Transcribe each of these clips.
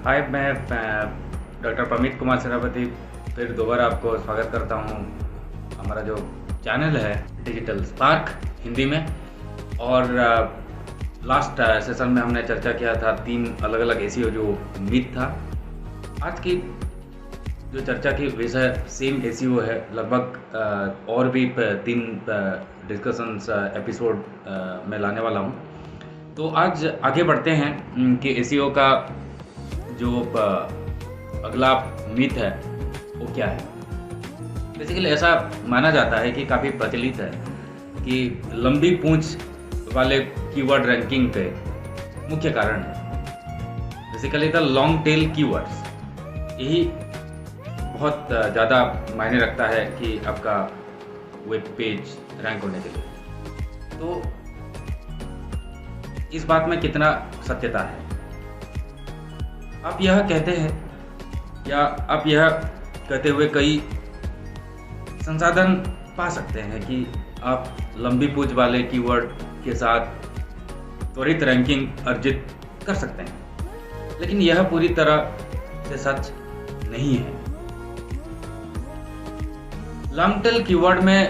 हाय, मैं डॉक्टर प्रमित कुमार सेनापति फिर दोबारा आपको स्वागत करता हूँ। हमारा जो चैनल है डिजिटल स्पार्क हिंदी में, और लास्ट सेशन में हमने चर्चा किया था 3 अलग अलग एसईओ जो मीथ था। आज की जो चर्चा की विषय सेम एसईओ है, लगभग और भी 3 डिस्कशंस एपिसोड में लाने वाला हूँ। तो आज आगे बढ़ते हैं कि एसईओ का जो अगला मीथ है वो क्या है। बेसिकली ऐसा माना जाता है कि काफ़ी प्रचलित है कि लंबी पूंछ वाले कीवर्ड रैंकिंग के मुख्य कारण है basically the long tail keywords. यही बहुत ज़्यादा मायने रखता है कि आपका वेब पेज रैंक होने के लिए। तो इस बात में कितना सत्यता है? आप यह कहते हैं या आप यह कहते हुए कई संसाधन पा सकते हैं कि आप लंबी पूंछ वाले कीवर्ड के साथ त्वरित रैंकिंग अर्जित कर सकते हैं, लेकिन यह पूरी तरह से सच नहीं है। लॉन्ग टेल कीवर्ड में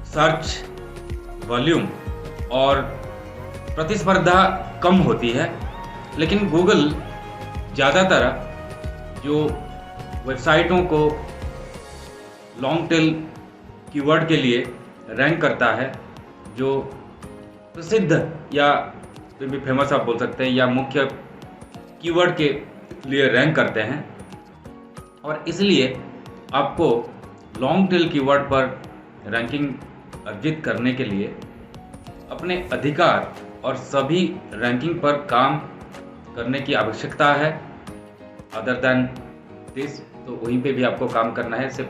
सर्च वॉल्यूम और प्रतिस्पर्धा कम होती है, लेकिन गूगल ज़्यादातर जो वेबसाइटों को लॉन्ग टेल कीवर्ड के लिए रैंक करता है, जो प्रसिद्ध या फिर भी फेमस आप बोल सकते हैं या मुख्य कीवर्ड के लिए रैंक करते हैं, और इसलिए आपको लॉन्ग टेल कीवर्ड पर रैंकिंग अर्जित करने के लिए अपने अधिकार और सभी रैंकिंग पर काम करने की आवश्यकता है। अदर देन दिस, तो वहीं पे भी आपको काम करना है, सिर्फ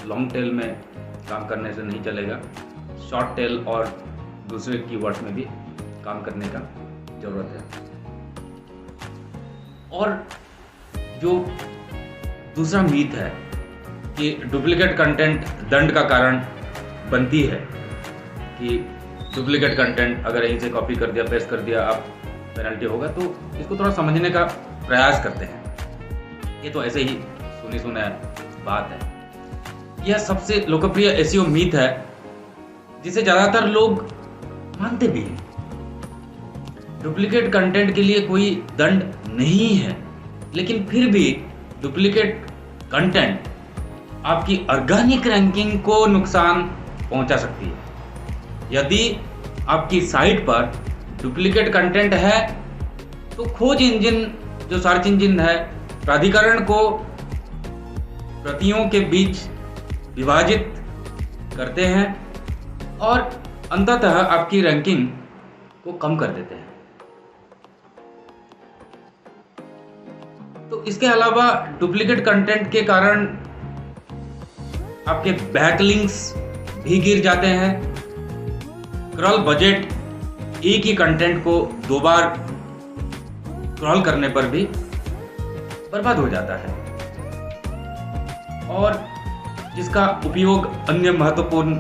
लॉन्ग टेल में काम करने से नहीं चलेगा। शॉर्ट टेल और दूसरे कीवर्ड्स में भी काम करने का ज़रूरत है। और जो दूसरा मीथ है कि डुप्लीकेट कंटेंट दंड का कारण बनती है, कि डुप्लीकेट कंटेंट अगर यहीं से कॉपी कर दिया, पेस्ट कर दिया, आप पेनल्टी होगा। तो इसको थोड़ा समझने का प्रयास करते हैं। ये तो ऐसे ही सुनी सुना बात है। यह सबसे लोकप्रिय एसईओ मीथ है जिसे ज़्यादातर लोग मानते भी हैं। डुप्लीकेट कंटेंट के लिए कोई दंड नहीं है, लेकिन फिर भी डुप्लीकेट कंटेंट आपकी ऑर्गेनिक रैंकिंग को नुकसान पहुंचा सकती है। यदि आपकी साइट पर डुप्लीकेट कंटेंट है तो खोज इंजन, जो सर्च इंजन है, प्राधिकरण को प्रतियों के बीच विभाजित करते हैं और अंततः आपकी रैंकिंग को कम कर देते हैं। तो इसके अलावा डुप्लीकेट कंटेंट के कारण आपके बैकलिंक्स भी गिर जाते हैं। क्रॉल बजट एक ही कंटेंट को 2 बार क्रॉल करने पर भी बर्बाद हो जाता है, और जिसका उपयोग अन्य महत्वपूर्ण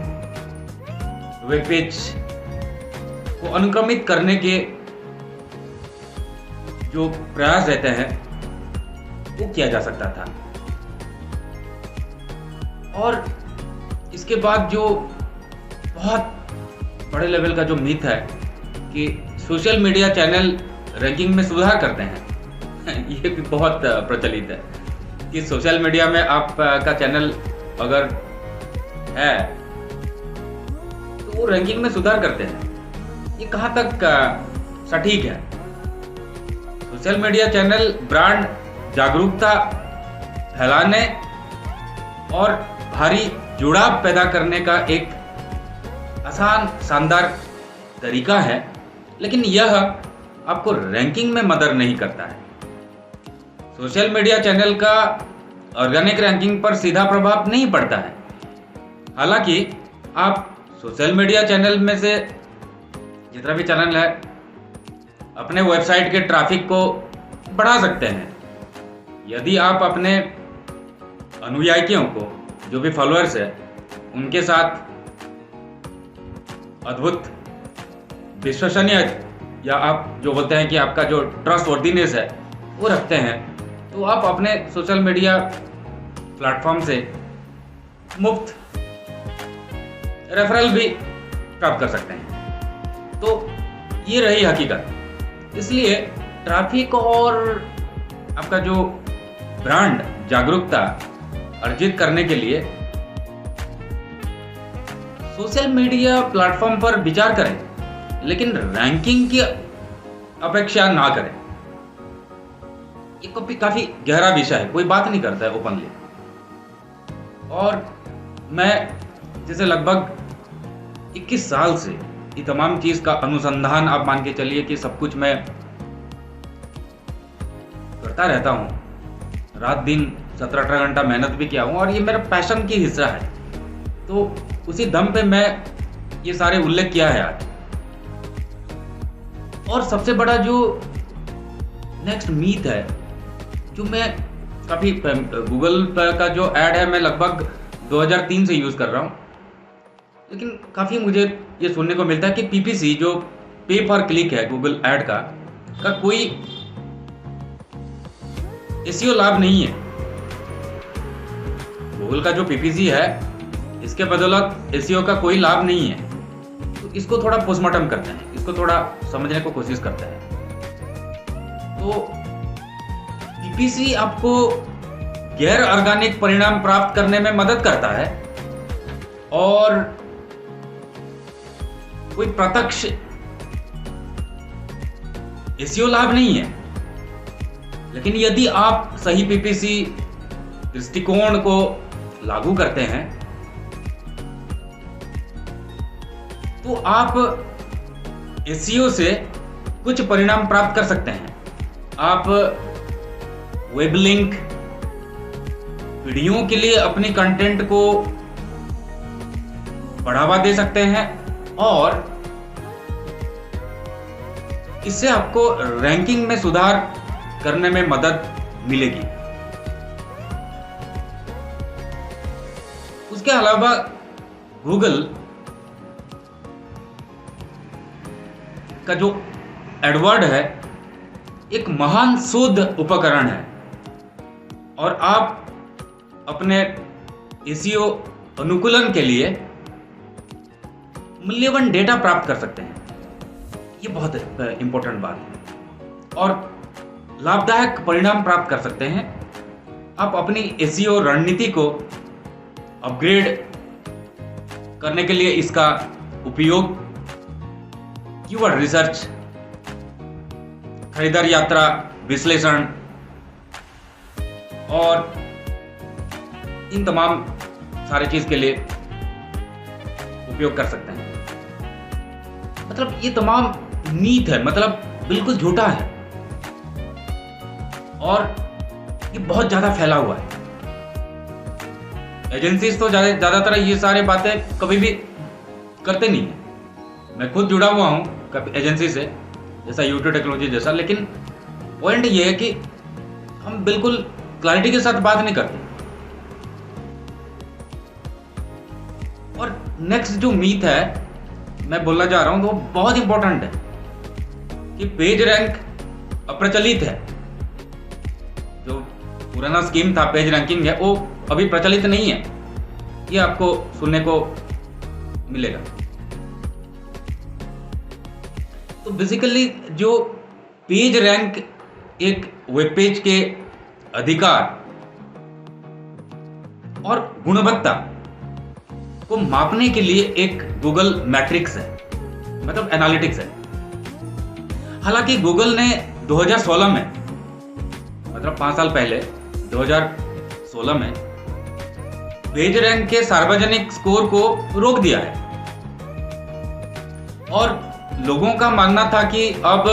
वेब पेज को अनुक्रमित करने के जो प्रयास रहते हैं वो किया जा सकता था। और इसके बाद जो बहुत बड़े लेवल का जो मीथ है कि सोशल मीडिया चैनल रैंकिंग में सुधार करते हैं ये भी बहुत प्रचलित है कि सोशल मीडिया में आपका चैनल अगर है तो वो रैंकिंग में सुधार करते हैं। ये कहाँ तक सटीक है? सोशल मीडिया चैनल ब्रांड जागरूकता फैलाने और भारी जुड़ाव पैदा करने का एक आसान शानदार तरीका है, लेकिन यह आपको रैंकिंग में मदद नहीं करता है। सोशल मीडिया चैनल का ऑर्गेनिक रैंकिंग पर सीधा प्रभाव नहीं पड़ता है। हालांकि आप सोशल मीडिया चैनल में से जितना भी चैनल है, अपने वेबसाइट के ट्रैफिक को बढ़ा सकते हैं। यदि आप अपने अनुयायियों को, जो भी फॉलोअर्स है, उनके साथ अद्भुत विश्वसनीय, या आप जो बोलते हैं कि आपका जो ट्रस्ट वर्दीनेस है वो रखते हैं, तो आप अपने सोशल मीडिया प्लेटफॉर्म से मुफ्त रेफरल भी प्राप्त कर सकते हैं। तो ये रही हकीकत। इसलिए ट्रैफिक और आपका जो ब्रांड जागरूकता अर्जित करने के लिए सोशल मीडिया प्लेटफॉर्म पर विचार करें, लेकिन रैंकिंग की अपेक्षा ना करें। ये काफी गहरा विषय है, कोई बात नहीं करता है ओपनली। और मैं जैसे लगभग 21 साल से ये तमाम चीज का अनुसंधान आप मान के चलिए कि सब कुछ मैं करता रहता हूँ। रात दिन 17-18 घंटा मेहनत भी किया हूँ और ये मेरा पैशन की हिस्सा है। तो उसी दम पे मैं ये सारे उल्लेख किया है आज। और सबसे बड़ा जो नेक्स्ट मीथ है, जो मैं काफी गूगल का जो ऐड है मैं लगभग 2003 से यूज कर रहा हूँ, लेकिन काफी मुझे ये सुनने को मिलता है कि पीपीसी जो पे पर क्लिक है गूगल ऐड का कोई एसईओ लाभ नहीं है। गूगल का जो पीपीसी है इसके बदौलत एसईओ का कोई लाभ नहीं है। तो इसको थोड़ा पोस्टमार्टम करते हैं, इसको थोड़ा समझने को कोशिश करते हैं। तो पीपीसी आपको गैर ऑर्गेनिक परिणाम प्राप्त करने में मदद करता है और कोई प्रत्यक्ष एसईओ लाभ नहीं है। लेकिन यदि आप सही पीपीसी दृष्टिकोण को लागू करते हैं तो आप एसईओ से कुछ परिणाम प्राप्त कर सकते हैं। आप वेब लिंक वीडियो के लिए अपनी कंटेंट को बढ़ावा दे सकते हैं और इससे आपको रैंकिंग में सुधार करने में मदद मिलेगी। उसके अलावा गूगल का जो एडवर्ड है एक महान शोध उपकरण है और आप अपने एसईओ अनुकूलन के लिए मूल्यवान डेटा प्राप्त कर सकते हैं। ये बहुत इंपॉर्टेंट बात है और लाभदायक परिणाम प्राप्त कर सकते हैं। आप अपनी एसईओ रणनीति को अपग्रेड करने के लिए इसका उपयोग कीवर्ड रिसर्च, खरीदार यात्रा विश्लेषण और इन तमाम सारे चीज के लिए उपयोग कर सकते हैं। मतलब ये तमाम मीथ है, मतलब बिल्कुल झूठा है और ये बहुत ज्यादा फैला हुआ है। एजेंसीज तो ज्यादातर ये सारे बातें कभी भी करते नहीं है। मैं खुद जुड़ा हुआ हूं एजेंसी से, जैसा यूट्यूब टेक्नोलॉजी जैसा, लेकिन पॉइंट ये है कि हम बिल्कुल क्लैरिटी के साथ बात नहीं करते। और नेक्स्ट जो मीथ है मैं बोलना चाह रहा हूं तो बहुत इंपॉर्टेंट है कि पेज रैंक अप्रचलित है। जो पुराना स्कीम था पेज रैंकिंग है वो अभी प्रचलित नहीं है, ये आपको सुनने को मिलेगा। तो बेसिकली जो पेज रैंक एक वेब पेज के अधिकार और गुणवत्ता को मापने के लिए एक गूगल मैट्रिक्स है, मतलब एनालिटिक्स है। हालांकि गूगल ने 2016 में, मतलब 5 साल पहले 2016 में पेज रैंक के सार्वजनिक स्कोर को रोक दिया है और लोगों का मानना था कि अब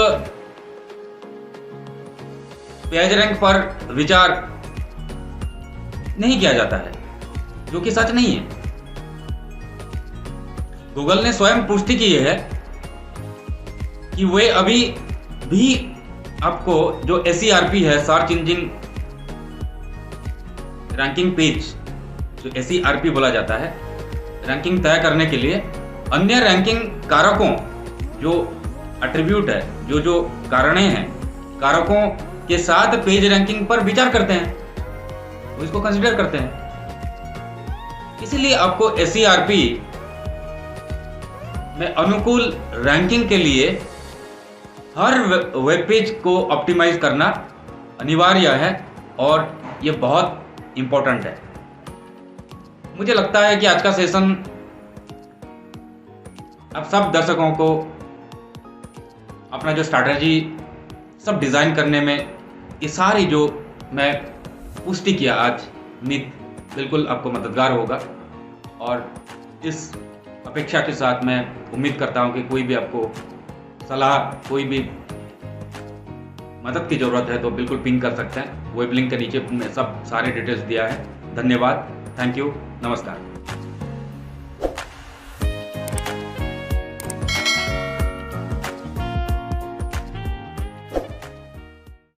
पेज रैंक पर विचार नहीं किया जाता है, जो कि सच नहीं है। गूगल ने स्वयं पुष्टि की है कि वे अभी भी आपको जो SERP है, सर्च इंजन रैंकिंग पेज, जो SERP बोला जाता है, रैंकिंग तय करने के लिए अन्य रैंकिंग कारकों, जो एट्रीब्यूट है, जो कारणें हैं, कारकों के साथ पेज रैंकिंग पर विचार करते हैं, वो इसको कंसिडर करते हैं। इसीलिए आपको SERP में अनुकूल रैंकिंग के लिए हर वेब पेज को ऑप्टिमाइज करना अनिवार्य है और ये बहुत इंपॉर्टेंट है। मुझे लगता है कि आज का सेशन अब सब दर्शकों को अपना जो स्ट्रैटेजी सब डिज़ाइन करने में ये सारी जो मैं पुष्टि किया आज मिथ बिल्कुल आपको मददगार होगा। और इस अपेक्षा के साथ मैं उम्मीद करता हूं कि कोई भी आपको सलाह, कोई भी मदद की ज़रूरत है तो बिल्कुल पिंग कर सकते हैं। वेब लिंक के नीचे सब सारे डिटेल्स दिया है। धन्यवाद, थैंक यू, नमस्कार।